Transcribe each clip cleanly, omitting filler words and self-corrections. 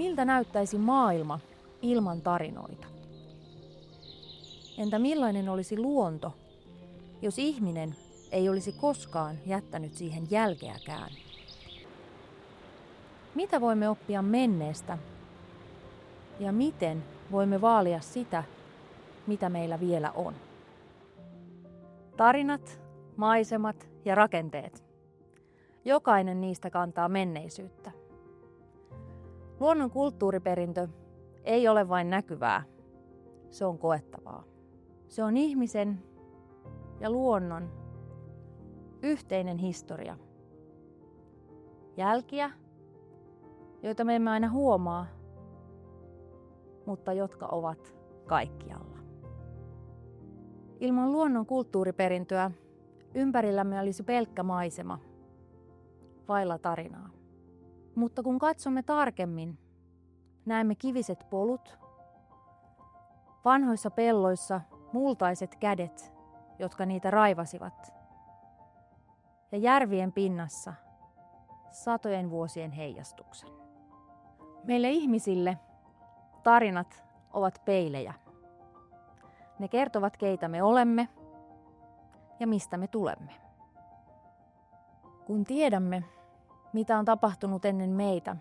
Miltä näyttäisi maailma ilman tarinoita? Entä millainen olisi luonto, jos ihminen ei olisi koskaan jättänyt siihen jälkeäkään? Mitä voimme oppia menneestä ja miten voimme vaalia sitä, mitä meillä vielä on? Tarinat, maisemat ja rakenteet. Jokainen niistä kantaa menneisyyttä. Luonnon kulttuuriperintö ei ole vain näkyvää, se on koettavaa. Se on ihmisen ja luonnon yhteinen historia. Jälkiä, joita me emme aina huomaa, mutta jotka ovat kaikkialla. Ilman luonnon kulttuuriperintöä ympärillämme olisi pelkkä maisema, vailla tarinaa. Mutta kun katsomme tarkemmin, näemme kiviset polut, vanhoissa pelloissa multaiset kädet, jotka niitä raivasivat, ja järvien pinnassa satojen vuosien heijastuksen. Meille ihmisille tarinat ovat peilejä. Ne kertovat, keitä me olemme ja mistä me tulemme. Kun tiedämme, mitä on tapahtunut ennen meitä,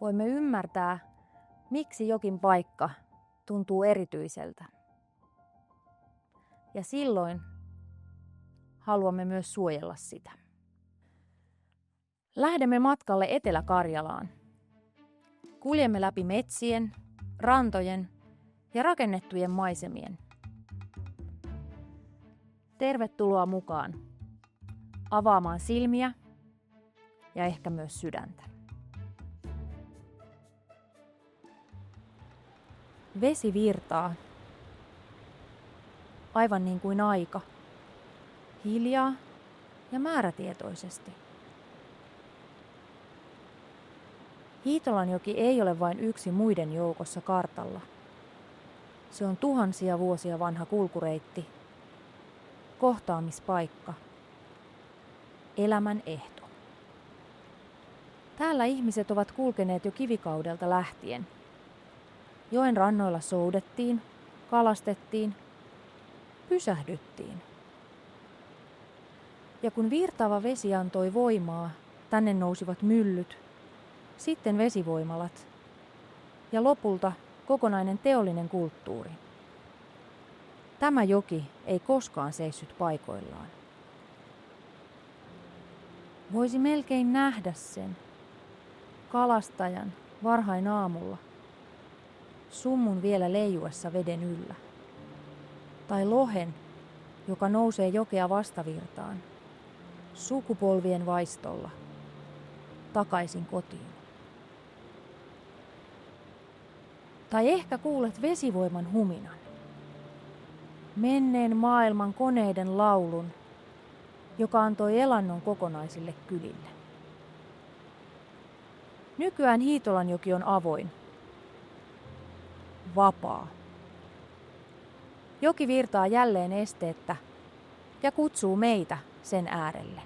voimme ymmärtää, miksi jokin paikka tuntuu erityiseltä. Ja silloin haluamme myös suojella sitä. Lähdemme matkalle Etelä-Karjalaan. Kuljemme läpi metsien, rantojen ja rakennettujen maisemien. Tervetuloa mukaan avaamaan silmiä ja ehkä myös sydäntä. Vesi virtaa, aivan niin kuin aika, hiljaa ja määrätietoisesti. Hiitolanjoki ei ole vain yksi muiden joukossa kartalla. Se on tuhansia vuosia vanha kulkureitti, kohtaamispaikka, elämän ehto. Täällä ihmiset ovat kulkeneet jo kivikaudelta lähtien. Joen rannoilla soudettiin, kalastettiin, pysähdyttiin. Ja kun virtaava vesi antoi voimaa, tänne nousivat myllyt, sitten vesivoimalat ja lopulta kokonainen teollinen kulttuuri. Tämä joki ei koskaan seissyt paikoillaan. Voisi melkein nähdä sen kalastajan varhain aamulla, summun vielä leijuessa veden yllä, tai lohen, joka nousee jokea vastavirtaan, sukupolvien vaistolla, takaisin kotiin. Tai ehkä kuulet vesivoiman huminan, menneen maailman koneiden laulun, joka antoi elannon kokonaisille kylille. Nykyään Hiitolanjoki on avoin, vapaa. Joki virtaa jälleen esteettä ja kutsuu meitä sen äärelle.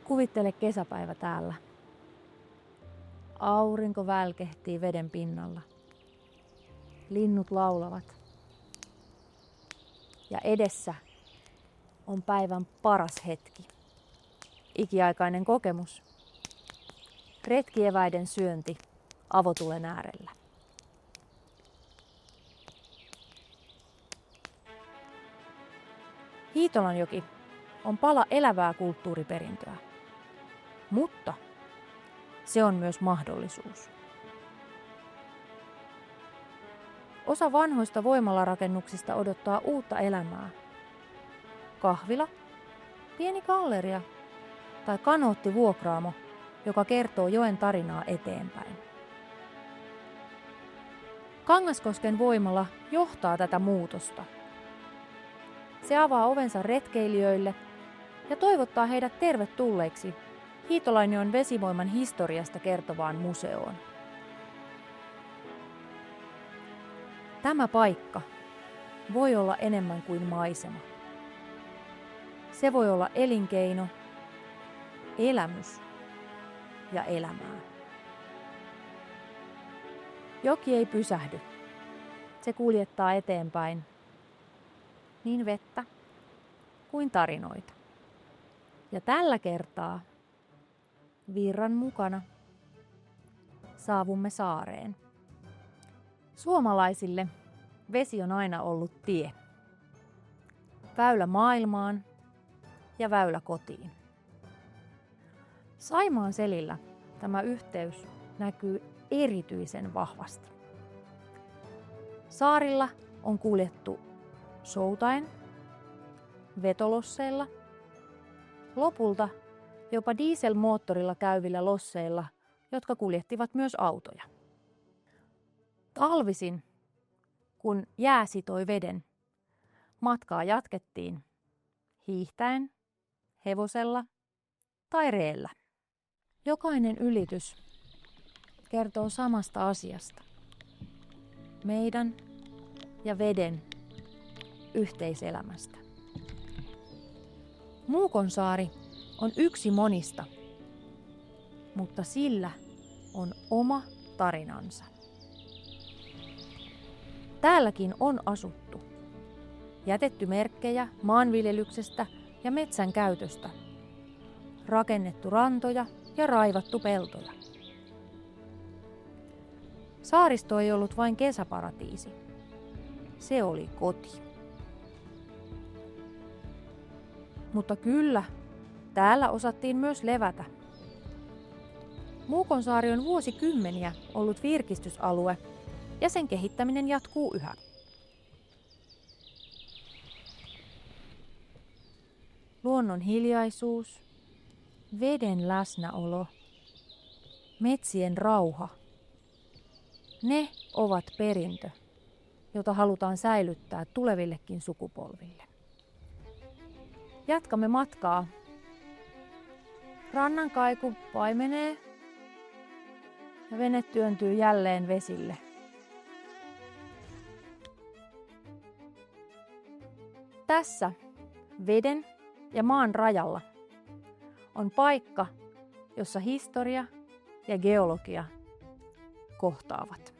Kuvittele kesäpäivä täällä. Aurinko välkehtii veden pinnalla. Linnut laulavat. Ja edessä on päivän paras hetki. Ikiaikainen kokemus. Retkieväiden syönti avotulen äärellä. Hiitolanjoki on pala elävää kulttuuriperintöä, mutta se on myös mahdollisuus. Osa vanhoista voimalarakennuksista odottaa uutta elämää. Kahvila, pieni galleria tai kanoottivuokraamo, joka kertoo joen tarinaa eteenpäin. Kangaskosken voimala johtaa tätä muutosta. Se avaa ovensa retkeilijöille ja toivottaa heidät tervetulleiksi Hiitolanjoen vesivoiman historiasta kertovaan museoon. Tämä paikka voi olla enemmän kuin maisema. Se voi olla elinkeino, elämys ja elämää. Joki ei pysähdy. Se kuljettaa eteenpäin niin vettä kuin tarinoita. Ja tällä kertaa virran mukana saavumme saareen. Suomalaisille vesi on aina ollut tie. Väylä maailmaan ja väylä kotiin. Saimaan selillä tämä yhteys näkyy erityisen vahvasti. Saarilla on kuljettu soutaen, vetolosseilla, lopulta jopa dieselmoottorilla käyvillä losseilla, jotka kuljettivat myös autoja. Talvisin, kun jää sitoi veden, matkaa jatkettiin hiihtäen, hevosella tai reellä. Jokainen ylitys kertoo samasta asiasta. Meidän ja veden yhteiselämästä. Muukonsaari on yksi monista, mutta sillä on oma tarinansa. Täälläkin on asuttu. Jätetty merkkejä maanviljelyksestä ja metsän käytöstä. Rakennettu rantoja ja raivattu peltoja. Saaristo ei ollut vain kesäparatiisi. Se oli koti. Mutta kyllä, täällä osattiin myös levätä. Muukonsaari on vuosikymmeniä ollut virkistysalue ja sen kehittäminen jatkuu yhä. Luonnon hiljaisuus, veden läsnäolo, metsien rauha. Ne ovat perintö, jota halutaan säilyttää tulevillekin sukupolville. Jatkamme matkaa. Rannan kaiku paimenee ja vene työntyy jälleen vesille. Tässä veden ja maan rajalla on paikka, jossa historia ja geologia kohtaavat.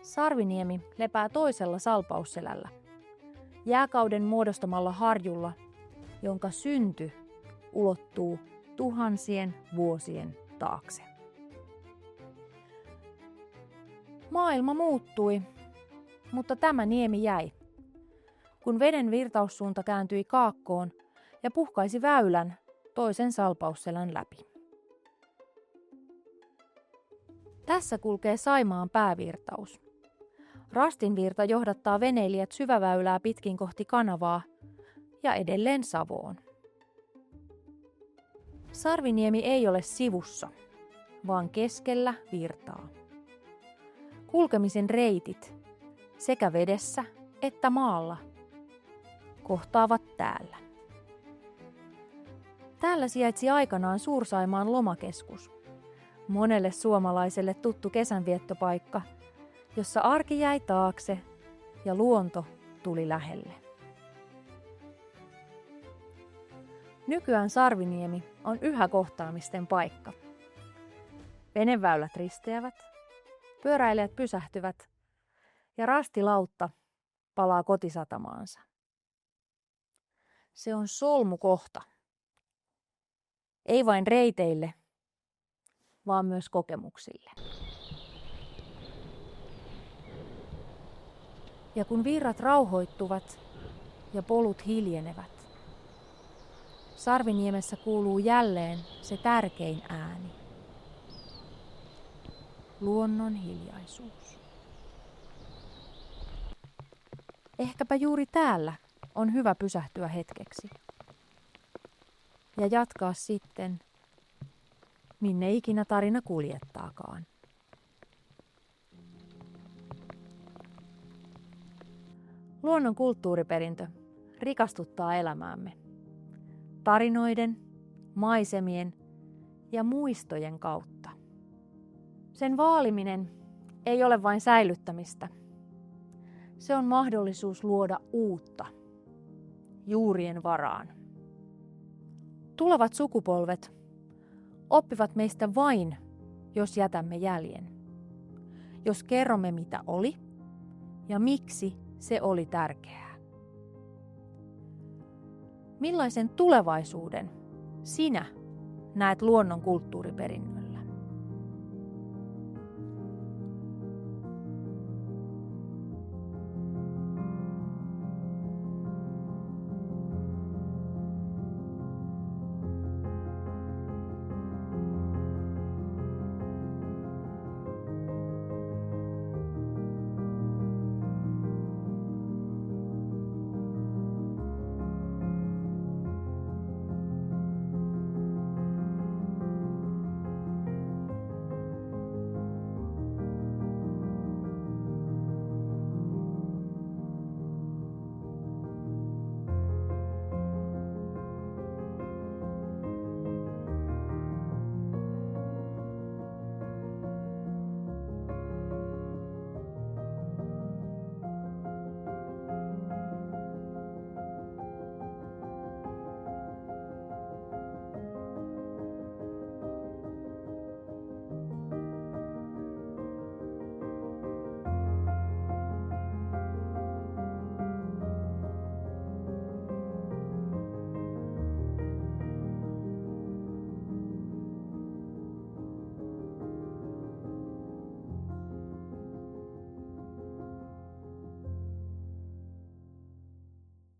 Sarviniemi lepää toisella salpausselällä, jääkauden muodostamalla harjulla, jonka synty ulottuu tuhansien vuosien taakse. Maailma muuttui, mutta tämä niemi jäi, kun veden virtaussuunta kääntyi kaakkoon ja puhkaisi väylän toisen salpausselän läpi. Tässä kulkee Saimaan päävirtaus. Rastinvirta johdattaa veneilijät syväväylää pitkin kohti kanavaa ja edelleen Savoon. Sarviniemi ei ole sivussa, vaan keskellä virtaa. Kulkemisen reitit sekä vedessä että maalla kohtaavat täällä. Täällä sijaitsi aikanaan Suur-Saimaan lomakeskus, monelle suomalaiselle tuttu kesänviettopaikka, jossa arki jäi taakse ja luonto tuli lähelle. Nykyään Sarviniemi on yhä kohtaamisten paikka. Veneväylät risteävät, pyöräilijät pysähtyvät ja rastilautta palaa kotisatamaansa. Se on solmukohta. Ei vain reiteille, vaan myös kokemuksille. Ja kun virrat rauhoittuvat ja polut hiljenevät, Sarviniemessä kuuluu jälleen se tärkein ääni. Luonnon hiljaisuus. Ehkäpä juuri täällä on hyvä pysähtyä hetkeksi. Ja jatkaa sitten, minne ikinä tarina kuljettaakaan. Luonnon kulttuuriperintö rikastuttaa elämäämme. Tarinoiden, maisemien ja muistojen kautta. Sen vaaliminen ei ole vain säilyttämistä. Se on mahdollisuus luoda uutta juurien varaan. Tulevat sukupolvet oppivat meistä vain, jos jätämme jäljen. Jos kerromme, mitä oli ja miksi se oli tärkeää. Millaisen tulevaisuuden sinä näet luonnon kulttuuriperinnölle?